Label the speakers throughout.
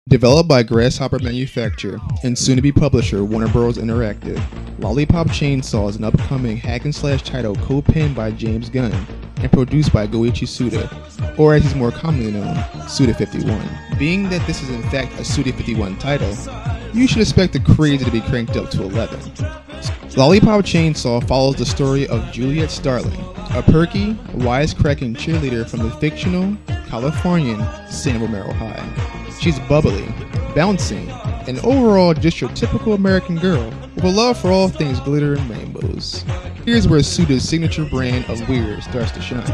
Speaker 1: Developed by Grasshopper Manufacturer and soon-to-be publisher Warner Bros. Interactive, Lollipop Chainsaw is an upcoming hack-and-slash title co-penned by James Gunn and produced by Goichi Suda, or as he's more commonly known, Suda51. Being that this is in fact a Suda51 title, you should expect the crazy to be cranked up to 11. Lollipop Chainsaw follows the story of Juliet Starling, a perky, wisecracking cheerleader from the fictional Californian San Romero High. She's bubbly, bouncing, and overall just your typical American girl with a love for all things glitter and rainbows. Here's where Suda's signature brand of weird starts to shine.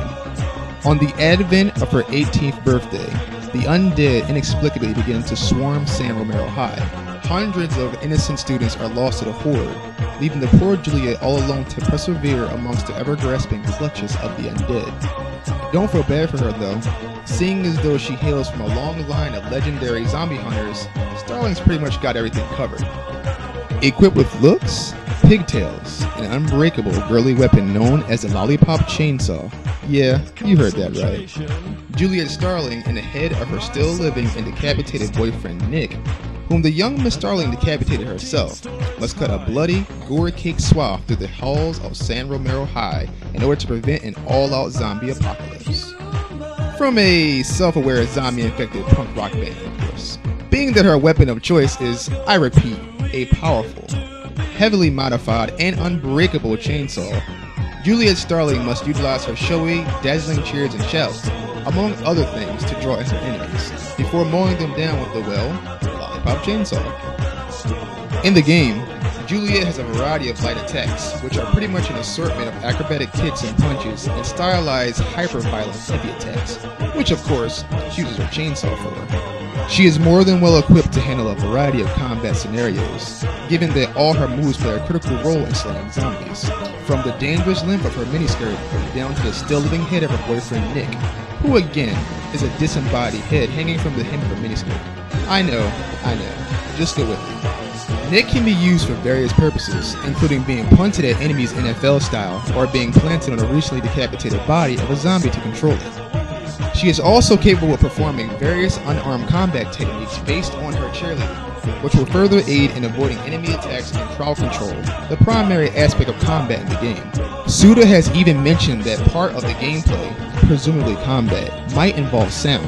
Speaker 1: On the advent of her 18th birthday, the undead inexplicably begin to swarm San Romero High. Hundreds of innocent students are lost to the horde, leaving the poor Juliet all alone to persevere amongst the ever-grasping clutches of the undead. Don't feel bad for her though. Seeing as though she hails from a long line of legendary zombie hunters, Starling's pretty much got everything covered. Equipped with looks, pigtails, and an unbreakable girly weapon known as the Lollipop Chainsaw. Yeah, you heard that right. Juliet Starling and the head of her still-living and decapitated boyfriend Nick, whom the young Miss Starling decapitated herself, must cut a bloody, gore-caked swath through the halls of San Romero High in order to prevent an all-out zombie apocalypse. From a self-aware zombie-infected punk rock band, of course. Being that her weapon of choice is, I repeat, a powerful, heavily modified, and unbreakable chainsaw, Juliet Starling must utilize her showy, dazzling cheers and shouts, among other things, to draw in her enemies, before mowing them down with the, well, Lollipop Chainsaw. In the game, Juliet has a variety of light attacks, which are pretty much an assortment of acrobatic kicks and punches and stylized hyper-violent heavy attacks, which of course, she uses her chainsaw for. She is more than well equipped to handle a variety of combat scenarios, given that all her moves play a critical role in slaying zombies, from the dangerous limp of her miniskirt down to the still-living head of her boyfriend Nick, who again is a disembodied head hanging from the hem of her miniskirt. I know, just go with me. Nick can be used for various purposes, including being punted at enemies NFL style or being planted on a recently decapitated body of a zombie to control it. She is also capable of performing various unarmed combat techniques based on her cheerleading, which will further aid in avoiding enemy attacks and crowd control, the primary aspect of combat in the game. Suda has even mentioned that part of the gameplay, presumably combat, might involve sound,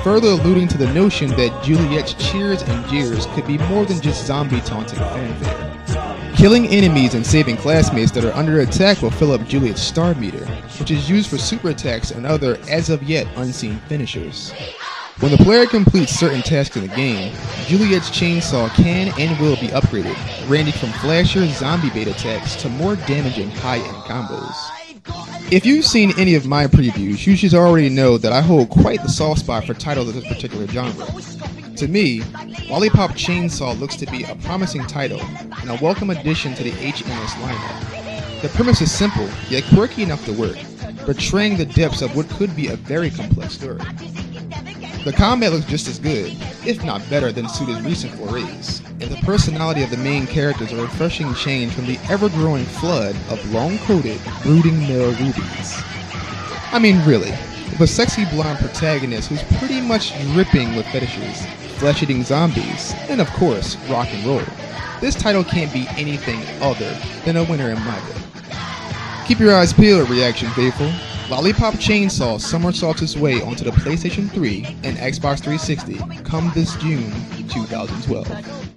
Speaker 1: further alluding to the notion that Juliet's cheers and jeers could be more than just zombie taunting fanfare. Killing enemies and saving classmates that are under attack will fill up Juliet's star meter, which is used for super attacks and other as-of-yet unseen finishers. When the player completes certain tasks in the game, Juliet's chainsaw can and will be upgraded, ranging from flasher zombie bait attacks to more damaging high-end combos. If you've seen any of my previews, you should already know that I hold quite the soft spot for titles of this particular genre. To me, Lollipop Chainsaw looks to be a promising title and a welcome addition to the HMS lineup. The premise is simple, yet quirky enough to work, betraying the depths of what could be a very complex story. The combat looks just as good, if not better, than Suda's recent forays, and the personality of the main characters a refreshing change from the ever-growing flood of long-coated, brooding male rubies. I mean really, with a sexy blonde protagonist who's pretty much dripping with fetishes, flesh-eating zombies, and of course, rock and roll. This title can't be anything other than a winner in my book. Keep your eyes peeled, XreaXtion faithful. Lollipop Chainsaw somersaults its way onto the PlayStation 3 and Xbox 360 come this June 2012.